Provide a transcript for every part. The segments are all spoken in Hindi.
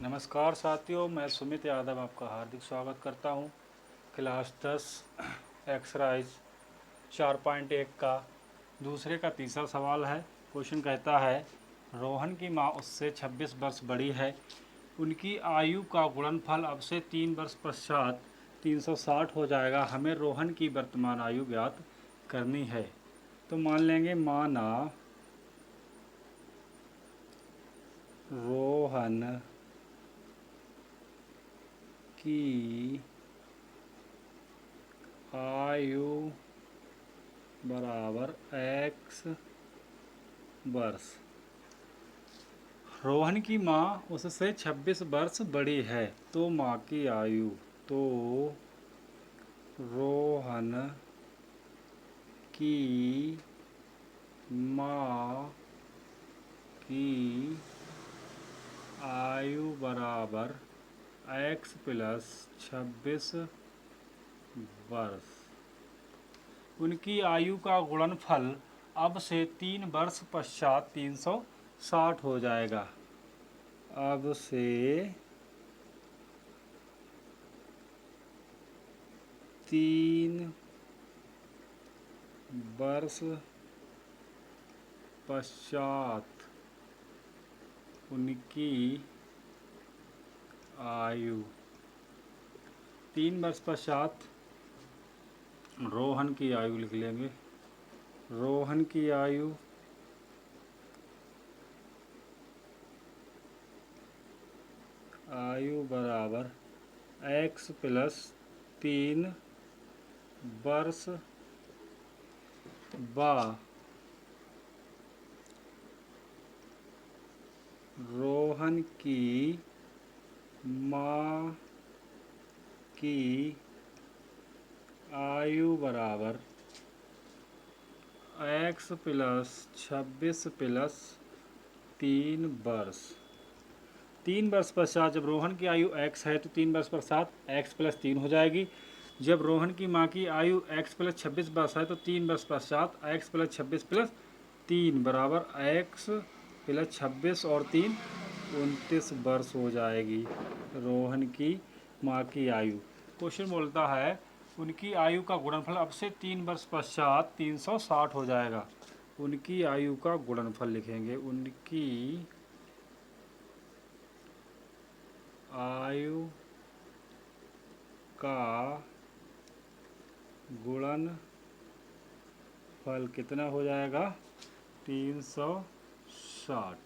नमस्कार साथियों, मैं सुमित यादव आपका हार्दिक स्वागत करता हूं। क्लास 10 एक्सरसाइज 4.1 का दूसरे का तीसरा सवाल है। क्वेश्चन कहता है, रोहन की मां उससे 26 वर्ष बड़ी है। उनकी आयु का गुणनफल अब से 3 वर्ष पश्चात 360 हो जाएगा। हमें रोहन की वर्तमान आयु ज्ञात करनी है। तो मान लेंगे माना रोहन की आयु बराबर x वर्ष। रोहन की माँ उससे 26 वर्ष बड़ी है। तो माँ की आयु, तो रोहन की माँ की आयु बराबर x प्लस 26 वर्ष। उनकी आयु का गुणनफल अब से 3 वर्ष पश्चात 360 हो जाएगा। अब से 3 वर्ष पश्चात उनकी आयु, 3 वर्ष पश्चात रोहन की आयु लिख लेंगे। रोहन की आयु बराबर x प्लस 3 वर्ष बा रोहन की माँ की आयु बराबर x प्लस 26 प्लस 3 वर्ष। 3 वर्ष पश्चात जब रोहन की आयु x है तो 3 वर्ष पश्चात x प्लस 3 हो जाएगी। जब रोहन की माँ की आयु x प्लस 26 वर्ष है तो 3 वर्ष पश्चात x प्लस 26 प्लस 3 बराबर x प्लस 26 और 3 29 वर्ष हो जाएगी रोहन की माँ की आयु। क्वेश्चन बोलता है, उनकी आयु का गुणनफल अब से 3 वर्ष पश्चात 360 हो जाएगा। उनकी आयु का गुणनफल लिखेंगे। उनकी आयु का गुणनफल कितना हो जाएगा? 360।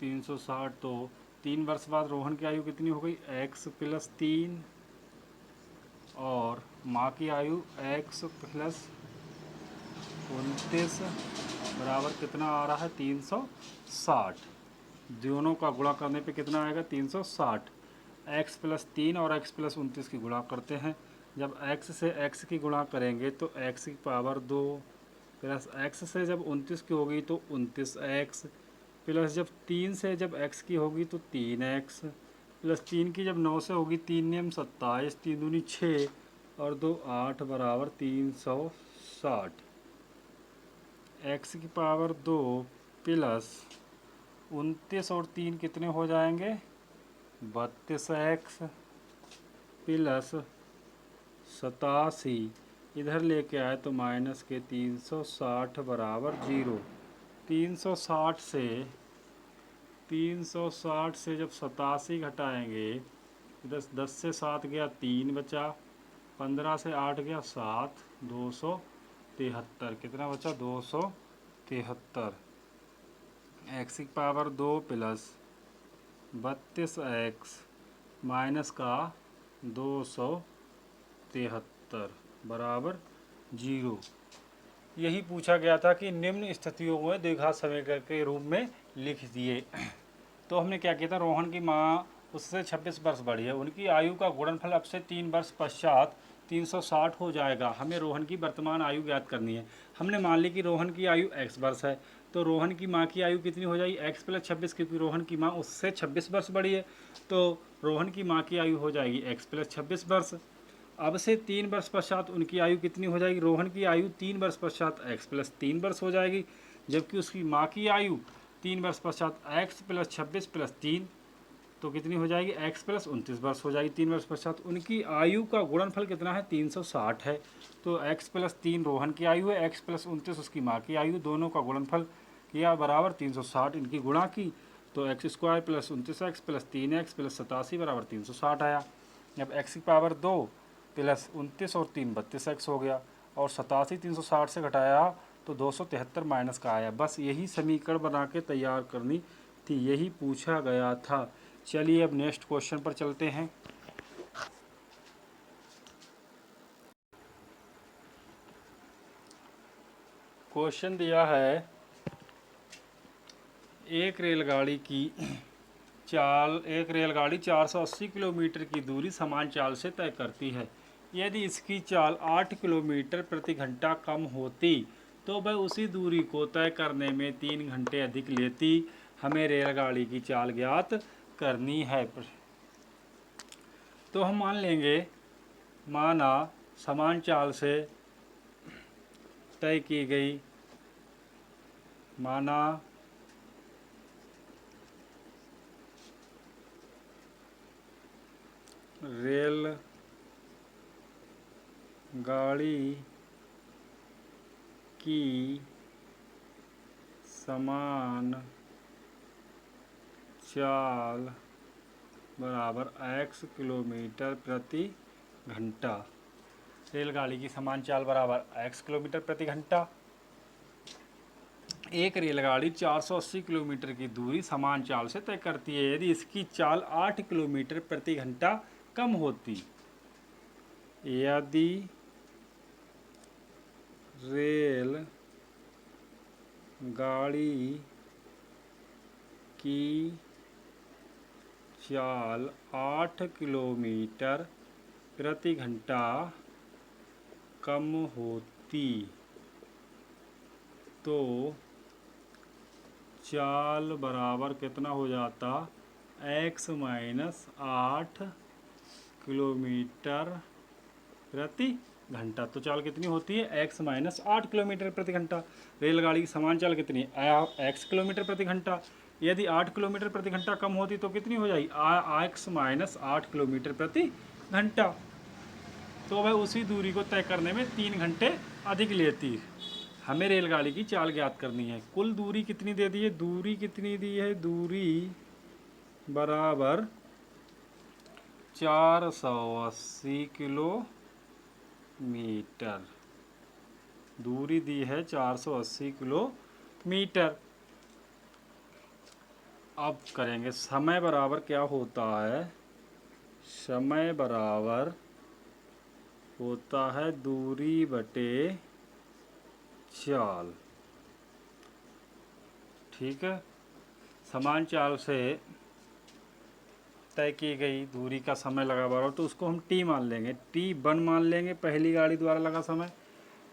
360 तो 3 वर्ष बाद रोहन की आयु कितनी हो गई? x प्लस 3 और माँ की आयु x प्लस 29 बराबर कितना आ रहा है? 360। दोनों का गुणा करने पे कितना आएगा? 360। x प्लस 3 और x प्लस 29 की गुणा करते हैं। जब x से x की गुणा करेंगे तो x की पावर 2 प्लस x से जब 29 की होगी तो 29x प्लस जब 3 से जब x की होगी तो 3x प्लस 3 की जब 9 से होगी 3 नेम 27, 3 दूनी 6 और 2 8 बराबर 360। x की पावर 2 प्लस 29 और 3 कितने हो जाएंगे? 32x प्लस 87, इधर लेके आए तो माइनस के 360 बराबर 0। 360 से जब 87 घटाएंगे, 10 से 7 गया 3 बचा, 15 से 8 गया 7, 273 कितना बचा? 273। x की पावर 2 प्लस 32x माइनस का 273 बराबर 0। यही पूछा गया था कि निम्न स्थितियों में द्विघात समीकरण के रूप में लिख दिए। तो हमने क्या किया था? रोहन की माँ उससे 26 वर्ष बड़ी है। उनकी आयु का गुणनफल अब से 3 वर्ष पश्चात 360 हो जाएगा। हमें रोहन की वर्तमान आयु ज्ञात करनी है। हमने मान ली कि रोहन की आयु x वर्ष है, तो रोहन की माँ की आयु कितनी हो जाएगी? x प्लस 26, क्योंकि रोहन की माँ उससे 26 वर्ष बड़ी है, तो रोहन की माँ की आयु हो जाएगी x प्लस 26 वर्ष। अब से 3 वर्ष पश्चात उनकी आयु कितनी हो जाएगी? रोहन की आयु 3 वर्ष पश्चात x प्लस 3 वर्ष हो जाएगी, जबकि उसकी माँ की आयु 3 वर्ष पश्चात x प्लस 26 प्लस 3 तो कितनी हो जाएगी, x प्लस 29 वर्ष हो जाएगी 3 वर्ष पश्चात। उनकी आयु का गुणनफल कितना है, 360 है। तो x प्लस 3 रोहन की आयु है, x प्लस 29 उसकी माँ की आयु, दोनों का गुणनफल किया बराबर 360, इनकी गुणा की तो x square plus 29x plus 3x plus 87 बराबर 360 आया। अब x की पावर 2 प्लस 29 और 3 32x हो गया, और 87 360 से घटाया तो 273 माइनस का आया। बस यही समीकरण बना के तैयार करनी थी, यही पूछा गया था। चलिए अब नेक्स्ट क्वेश्चन पर चलते हैं। क्वेश्चन दिया है, एक रेलगाड़ी 480 किलोमीटर की दूरी समान चाल से तय करती है। यदि इसकी चाल 8 किलोमीटर प्रति घंटा कम होती तो वह उसी दूरी को तय करने में 3 घंटे अधिक लेती। हमें रेलगाड़ी की चाल ज्ञात करनी है। तो हम मान लेंगे, माना समान चाल से तय की गई, माना रेल गाड़ी की समान चाल बराबर x किलोमीटर प्रति घंटा। रेलगाड़ी की समान चाल बराबर x किलोमीटर प्रति घंटा। एक रेलगाड़ी 480 किलोमीटर की दूरी समान चाल से तय करती है। यदि इसकी चाल 8 किलोमीटर प्रति घंटा कम होती, यदि रेल गाड़ी की चाल 8 किलोमीटर प्रति घंटा कम होती तो चाल बराबर कितना हो जाता, x माइनस 8 किलोमीटर प्रति घंटा। तो चाल कितनी होती है, x माइनस 8 किलोमीटर प्रति घंटा। रेलगाड़ी की समान चाल कितनी है, x किलोमीटर प्रति घंटा। यदि 8 किलोमीटर प्रति घंटा कम होती तो कितनी हो जाएगी, x माइनस 8 किलोमीटर प्रति घंटा। तो वह उसी दूरी को तय करने में 3 घंटे अधिक लेती। हमें रेलगाड़ी की चाल ज्ञात करनी है। कुल दूरी कितनी दे दी है, दूरी कितनी दी है, दूरी बराबर 480 किलोमीटर। दूरी दी है 480 किलोमीटर। अब करेंगे, समय बराबर क्या होता है, समय बराबर होता है दूरी बटे चाल। ठीक है, समान चाल से तय की गई दूरी का समय लगा बराबर, तो उसको हम t मान लेंगे, t1 मान लेंगे, पहली गाड़ी द्वारा लगा समय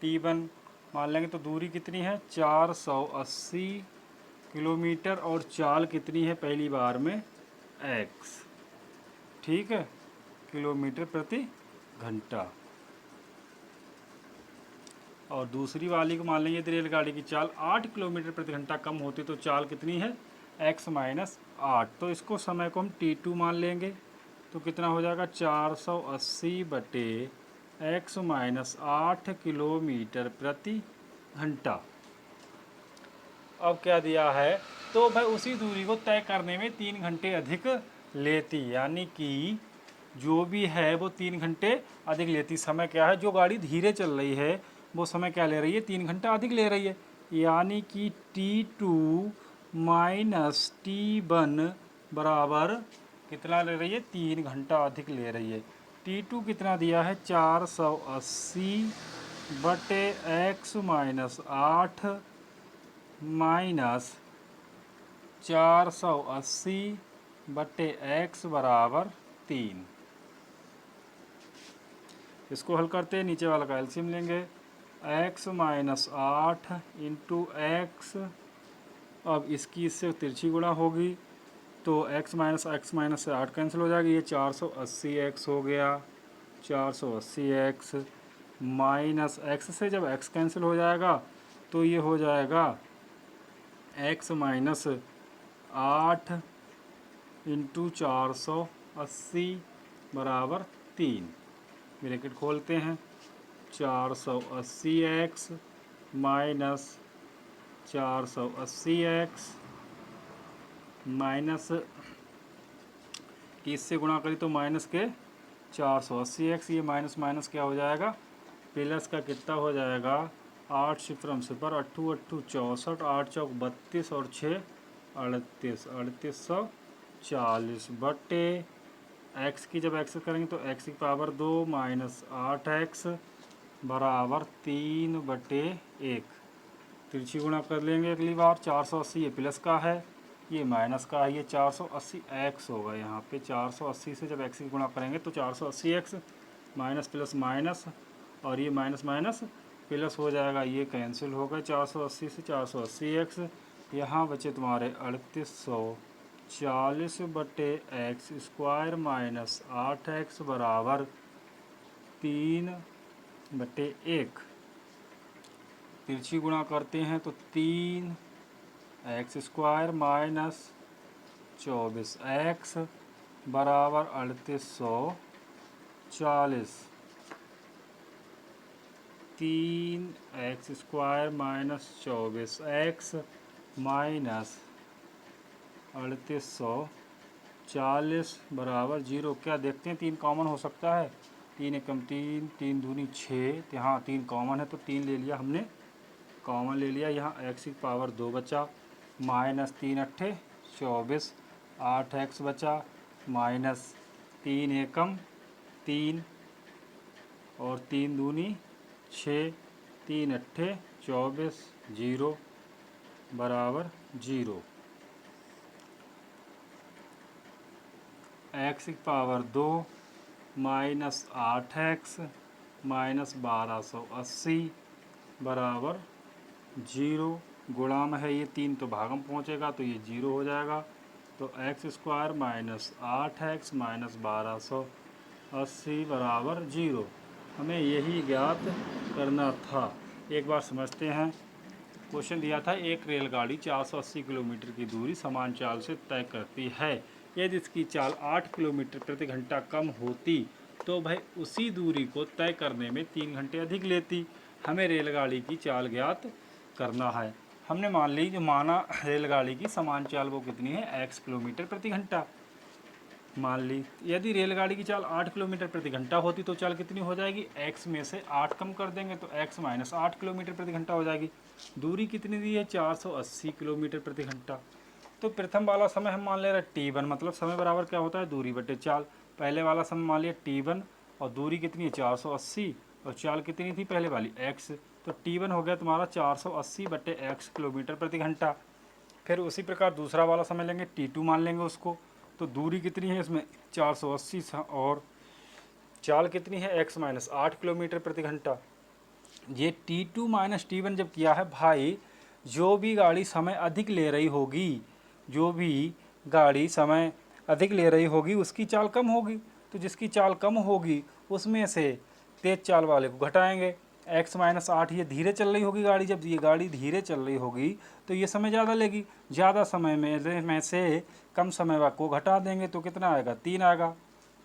t1 मान लेंगे। तो दूरी कितनी है, 480 किलोमीटर, और चाल कितनी है पहली बार में x, ठीक है, किलोमीटर प्रति घंटा। और दूसरी वाली को मान लेंगे, यदि रेलगाड़ी की चाल 8 किलोमीटर प्रति घंटा कम होती तो चाल कितनी है, x माइनस 8। तो इसको समय को हम t2 मान लेंगे। तो कितना हो जाएगा, 480 बटे x माइनस 8 किलोमीटर प्रति घंटा। अब क्या दिया है, तो भाई उसी दूरी को तय करने में 3 घंटे अधिक लेती, यानी कि जो भी है वो 3 घंटे अधिक लेती। समय क्या है, जो गाड़ी धीरे चल रही है वो समय क्या ले रही है, 3 घंटा अधिक ले रही है, यानी कि t2 माइनस t1 बराबर कितना ले रही है, 3 घंटा अधिक ले रही है। t2 कितना दिया है, 480 बटे x माइनस 8 माइनस 480 बटे x बराबर 3। इसको हल करते हैं, नीचे वाला का एलसीएम लेंगे, x माइनस 8 इंटू एक्स, अब इसकी इससे तिरछी गुणा होगी तो x माइनस से 8 कैंसिल हो जाएगी, ये 480x हो गया, 480x माइनस x से जब x कैंसिल हो जाएगा तो ये हो जाएगा x माइनस 8 इंटू 480 बराबर 3। ब्रैकेट खोलते हैं। 480x माइनस 480x माइनस 30 से गुणा करी तो माइनस के 480x, ये माइनस माइनस क्या हो जाएगा, प्लस का कितना हो जाएगा, 8 सिफरम सिफर 8 8 64, 8 चौक 32 और 6 38, 3840 बटे एक्स की जब एक्स करेंगे तो एक्स की पावर 2 माइनस 8x बराबर 3 बटे 1। तिरछी गुणा कर लेंगे अगली बार। 480 ये प्लस का है, ये माइनस का है, ये 480x होगा यहाँ पे। 480 से जब x की गुणा करेंगे तो 480x माइनस प्लस माइनस, और ये माइनस माइनस प्लस हो जाएगा, ये कैंसिल होगा। 480 से 480x, यहाँ बचे तुम्हारे 3840 बटे एक्स स्क्वायर माइनस 8x बराबर 3 बटे 1। तिरछी गुणा करते हैं तो 3x स्क्वायर माइनस 24x बराबर 3840। 3x square minus 24x minus 3840 बराबर 0। क्या देखते हैं, 3 कॉमन हो सकता है। 3 एकम 3, 3 दूनी 6, यहाँ 3 कॉमन है तो 3 ले लिया हमने, कॉमन ले लिया। यहाँ x की पावर 2 बचा, माइनस 3 अट्ठे 24, 8x बचा, माइनस 3 एकम 3 और 3 दूनी 6, 3 अट्ठे 24, 0 बराबर 0। x की पावर 2 माइनस 8x माइनस 1280 बराबर 0। गुणा में है ये 3 तो भागम पहुँचेगा तो ये 0 हो जाएगा। तो x square minus 8x minus 1280 बराबर 0। हमें यही ज्ञात करना था। एक बार समझते हैं। क्वेश्चन दिया था, एक रेलगाड़ी 480 किलोमीटर की दूरी समान चाल से तय करती है। यदि इसकी चाल 8 किलोमीटर प्रति घंटा कम होती तो भाई उसी दूरी को तय करने में 3 घंटे अधिक लेती। हमें रेलगाड़ी की चाल ज्ञात करना है। हमने मान ली, जो माना रेलगाड़ी की समान चाल वो कितनी है, x किलोमीटर प्रति घंटा मान ली। यदि रेलगाड़ी की चाल 8 किलोमीटर प्रति घंटा होती तो चाल कितनी हो जाएगी, x में से 8 कम कर देंगे तो x माइनस 8 किलोमीटर प्रति घंटा हो जाएगी। दूरी कितनी दी है, 480 किलोमीटर प्रति घंटा। तो प्रथम वाला समय हम मान ले रहे t1, मतलब समय बराबर क्या होता है, दूरी बटे चाल। पहले वाला समय मान लिया t1 और दूरी कितनी है 480 और चाल कितनी थी पहले वाली x, तो t1 हो गया तुम्हारा 480 बटे x किलोमीटर प्रति घंटा। फिर उसी प्रकार दूसरा वाला समय लेंगे, t2 मान लेंगे उसको, तो दूरी कितनी है इसमें 480 और चाल कितनी है x माइनस 8 किलोमीटर प्रति घंटा। ये t2 माइनस t1 जब किया है भाई, जो भी गाड़ी समय अधिक ले रही होगी, जो भी गाड़ी समय अधिक ले रही होगी उसकी चाल कम होगी। तो जिसकी चाल कम होगी उसमें से तेज चाल वाले को घटाएंगे। x माइनस 8, ये धीरे चल रही होगी गाड़ी, जब ये गाड़ी धीरे चल रही होगी तो ये समय ज़्यादा लेगी, ज़्यादा समय में से कम समय को घटा देंगे तो कितना आएगा, 3 आएगा।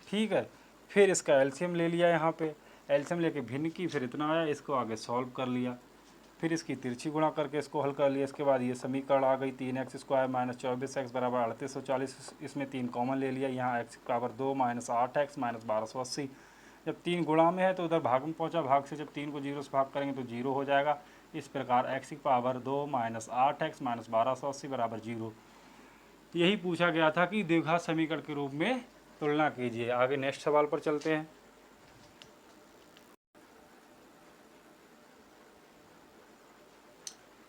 ठीक है, फिर इसका एलसीएम ले लिया, यहाँ पे एलसीएम लेके भिन्न की, फिर इतना आया, इसको आगे सॉल्व कर लिया, फिर इसकी तिरछी गुणा करके इसको हल कर लिया। इसके बाद ये समीकरण आ गई, 3x स्क्वायर माइनस 24x बराबर 3840। इसमें 3 कॉमन ले लिया, यहाँ x की पावर 2 माइनस 8x माइनस 1280। जब 3 गुणा में है तो उधर भाग में पहुँचा, भाग से जब 3 को 0 से भाग करेंगे तो 0 हो जाएगा। इस प्रकार x की पावर 2 माइनस 8x माइनस 1280 बराबर 0। यही पूछा गया था कि द्विघात समीकरण के रूप में तुलना कीजिए। आगे नेक्स्ट सवाल पर चलते हैं।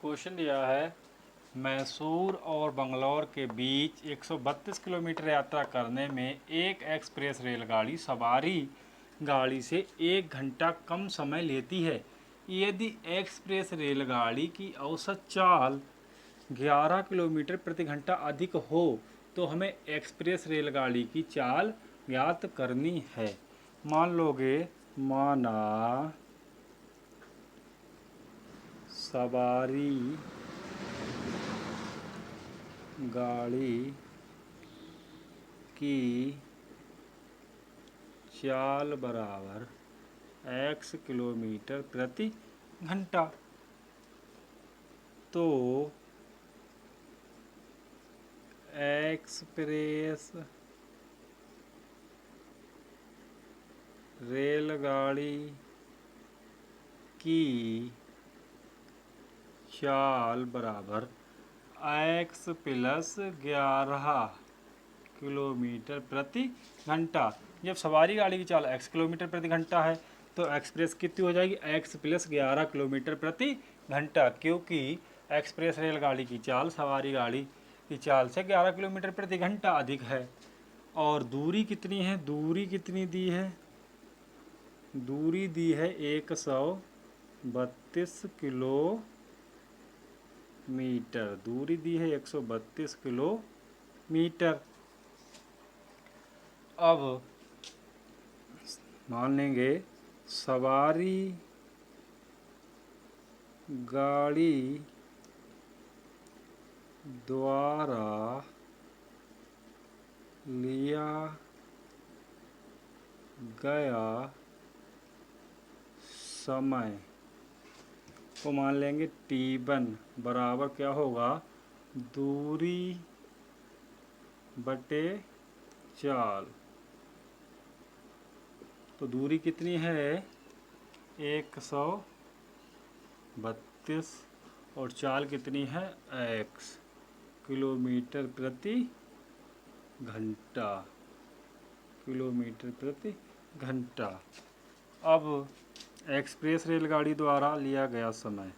क्वेश्चन दिया है, मैसूर और बंगलौर के बीच 132 किलोमीटर यात्रा करने में एक एक्सप्रेस रेलगाड़ी सवारी गाड़ी से 1 घंटा कम समय लेती है। यदि एक्सप्रेस रेलगाड़ी की औसत चाल 11 किलोमीटर प्रति घंटा अधिक हो तो हमें एक्सप्रेस रेलगाड़ी की चाल ज्ञात करनी है। मान लोगे, माना सवारी गाड़ी की चाल बराबर x किलोमीटर प्रति घंटा। तो एक्सप्रेस रेलगाड़ी की चाल बराबर x प्लस 11 किलोमीटर प्रति घंटा। जब सवारी गाड़ी की चाल x किलोमीटर प्रति घंटा है तो एक्सप्रेस कितनी हो जाएगी, x प्लस 11 किलोमीटर प्रति घंटा, क्योंकि एक्सप्रेस रेलगाड़ी की चाल सवारी गाड़ी की चाल से 11 किलोमीटर प्रति घंटा अधिक है। और दूरी कितनी है, दूरी कितनी दी है, दूरी दी है 132 किलोमीटर, दूरी दी है 132 किलोमीटर। अब मान लेंगे सवारी गाड़ी द्वारा लिया गया समय को मान लेंगे t1 बराबर क्या होगा, दूरी बटे चाल। तो दूरी कितनी है 132 और चाल कितनी है x किलोमीटर प्रति घंटा, किलोमीटर प्रति घंटा। अब एक्सप्रेस रेलगाड़ी द्वारा लिया गया समय,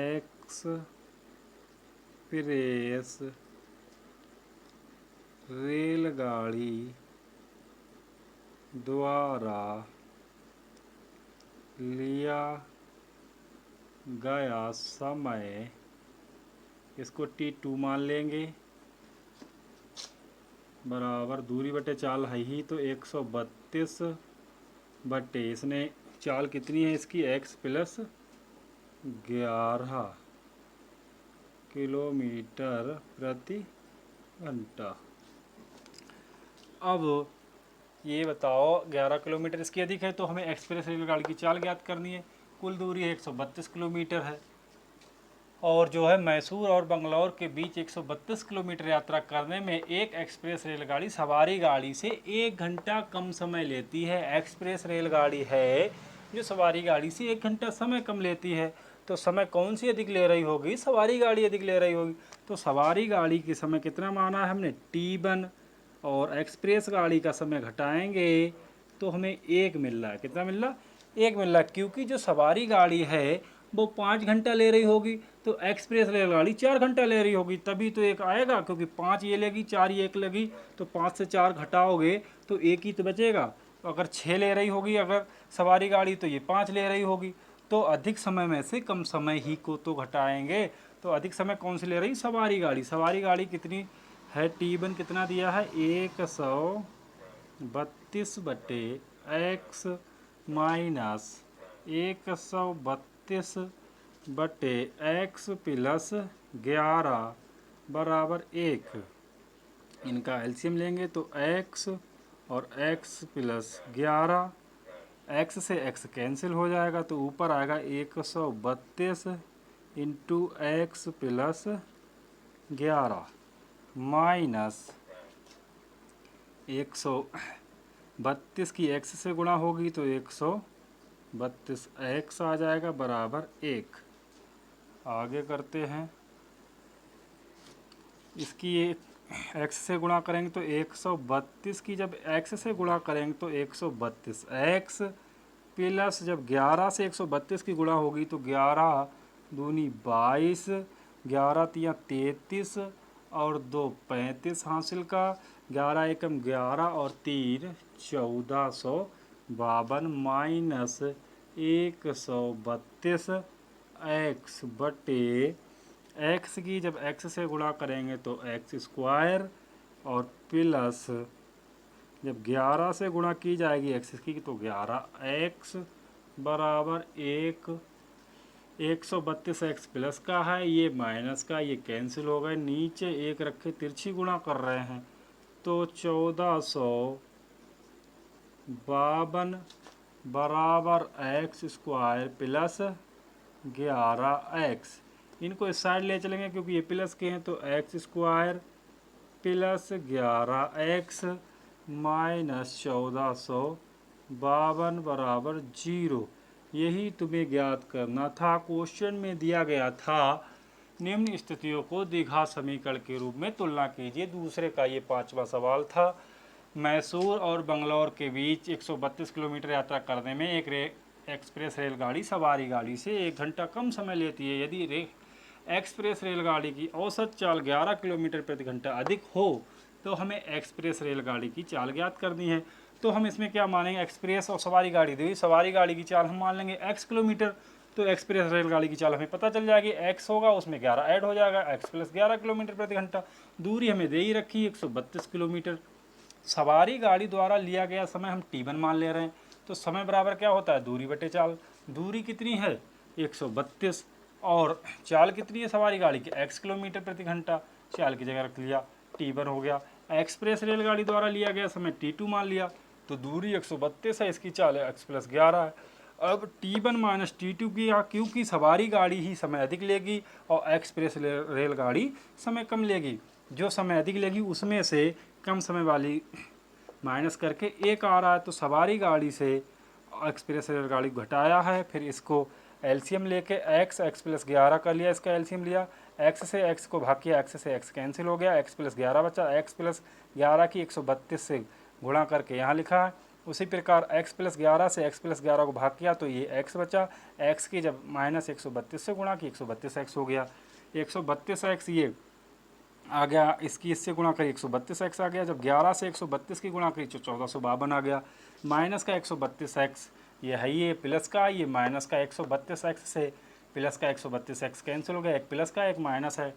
एक्सप्रेस रेलगाड़ी द्वारा लिया गया समय, इसको t2 मान लेंगे, बराबर दूरी बटे चाल है ही तो 132 बटे, इसने चाल कितनी है इसकी x प्लस 11 किलोमीटर प्रति घंटा। अब ये बताओ 11 किलोमीटर इसकी अधिक है तो हमें एक्सप्रेस रेलगाड़ी की चाल ज्ञात करनी है। कुल दूरी 132 किलोमीटर है और जो है मैसूर और बंगलौर के बीच 132 किलोमीटर यात्रा करने में एक एक्सप्रेस रेलगाड़ी सवारी गाड़ी से 1 घंटा कम समय लेती है। एक्सप्रेस रेलगाड़ी है जो सवारी गाड़ी से 1 घंटा समय कम लेती है, तो समय कौन सी अधिक ले रही होगी, सवारी गाड़ी अधिक ले रही होगी। तो सवारी गाड़ी के समय कितना माना है हमने t1 और एक्सप्रेस गाड़ी का समय घटाएंगे तो हमें 1 मिल रहा है। कितना मिल रहा, 1 मिल रहा है, क्योंकि जो सवारी गाड़ी है वो 5 घंटा ले रही होगी तो एक्सप्रेस रेलगाड़ी 4 घंटा ले रही होगी, तभी तो 1 आएगा, क्योंकि 5 ये लेगी 4 ये 1 लगी तो 5 से 4 घटाओगे तो 1 ही तो बचेगा। तो अगर 6 ले रही होगी अगर सवारी गाड़ी तो ये 5 ले रही होगी, तो अधिक समय में से कम समय ही को तो घटाएंगे। तो अधिक समय कौन सी ले रही, सवारी गाड़ी। सवारी गाड़ी कितनी है, t1 कितना दिया है 132 बटे x माइनस 132 बटे x प्लस 11 बराबर 1। इनका एलसीएम लेंगे तो x और x प्लस 11, x से x कैंसिल हो जाएगा तो ऊपर आएगा 132 इंटू एक्स प्लस 11 माइनस 132 की x से गुणा होगी तो 132 x आ जाएगा बराबर 1। आगे करते हैं, इसकी x से गुणा करेंगे तो 132 की जब x से गुणा करेंगे तो 132 x प्लस जब 11 से 132 की गुणा होगी तो 11 दूनी 22, 11 तिया 33 और 2 35 हासिल का, 11 एकम 11 और 3 1452 माइनस 132 एक्स बटे एक्स की जब एक्स से गुणा करेंगे तो एक्स स्क्वायर और प्लस जब 11 से गुणा की जाएगी एक्स की तो 11 एक्स बराबर 132 एक्स प्लस का है, ये माइनस का, ये कैंसिल हो गए, नीचे 1 रखे तिरछी गुणा कर रहे हैं तो 1452 बराबर एक्स स्क्वायर प्लस 11x। इनको इस साइड ले चलेंगे क्योंकि ये प्लस के हैं, तो x square plus 11x minus 1452 बराबर 0। यही तुम्हें ज्ञात करना था। क्वेश्चन में दिया गया था निम्न स्थितियों को द्विघात समीकरण के रूप में तुलना कीजिए। दूसरे का ये 5वां सवाल था। मैसूर और बंगलौर के बीच 132 किलोमीटर यात्रा करने में एक एक्सप्रेस रेलगाड़ी सवारी गाड़ी से 1 घंटा कम समय लेती है। यदि एक्सप्रेस रेलगाड़ी की औसत चाल 11 किलोमीटर प्रति घंटा अधिक हो तो हमें एक्सप्रेस रेलगाड़ी की चाल ज्ञात करनी है। तो हम इसमें क्या मानेंगे, एक्सप्रेस और सवारी गाड़ी दी, सवारी गाड़ी की चाल हम मान लेंगे x किलोमीटर, तो एक्सप्रेस रेलगाड़ी की चाल हमें पता चल जाएगी, x होगा उसमें 11 ऐड हो जाएगा, x प्लस 11 किलोमीटर प्रति घंटा। दूरी हमें दे ही रखी 132 किलोमीटर। सवारी गाड़ी द्वारा लिया गया समय हम t1 मान ले रहे हैं, तो समय बराबर क्या होता है, दूरी बटे चाल। दूरी कितनी है 132 और चाल कितनी है सवारी गाड़ी की x किलोमीटर प्रति घंटा, चाल की जगह रख लिया, t1 हो गया। एक्सप्रेस रेलगाड़ी द्वारा लिया गया समय t2 मान लिया, तो दूरी 132 है, इसकी चाल है x प्लस 11 है। अब t1 माइनस t2 की, क्योंकि सवारी गाड़ी ही समय अधिक लेगी और एक्सप्रेस रेलगाड़ी समय कम लेगी, जो समय अधिक लेगी उसमें से कम समय वाली माइनस करके एक आ रहा है, तो सवारी गाड़ी से एक्सप्रेस रेलगाड़ी घटाया है। फिर इसको एलसीएम लेके x प्लस 11 कर लिया, इसका एलसीएम लिया, x से x को भाग किया, x से x कैंसिल हो गया, x प्लस 11 बचा, x प्लस 11 की 132 से गुणा करके यहाँ लिखा है। उसी प्रकार x प्लस 11 से x प्लस 11 को भाग किया तो ये x बचा, x की जब माइनस 132 से गुणा की 132x हो गया, 132x ये आ गया, इसकी इससे गुणा करी 132x आ गया, जब 11 से 132 की गुणा करी तो 1452 आ गया। माइनस का 132x ये है, ये प्लस का, ये माइनस का 132x से प्लस का 132x कैंसिल हो गया, एक प्लस का एक माइनस है।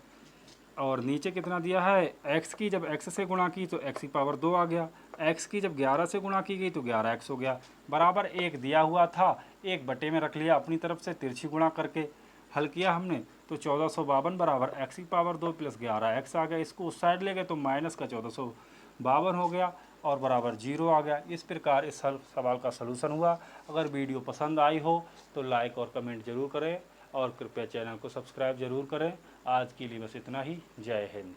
और नीचे कितना दिया है, x की जब x से गुणा की तो x की पावर 2 आ गया, x की जब 11 से गुणा की गई तो 11x हो गया, बराबर एक दिया हुआ था, एक बटे में रख लिया अपनी तरफ से, तिरछी गुणा करके हल किया हमने, तो 1452 बराबर x की पावर 2 प्लस 11x आ गया। इसको उस साइड ले गए तो माइनस का 1452 हो गया और बराबर 0 आ गया। इस प्रकार इस सवाल का सलूशन हुआ। अगर वीडियो पसंद आई हो तो लाइक और कमेंट जरूर करें और कृपया चैनल को सब्सक्राइब जरूर करें। आज के लिए बस इतना ही। जय हिंद।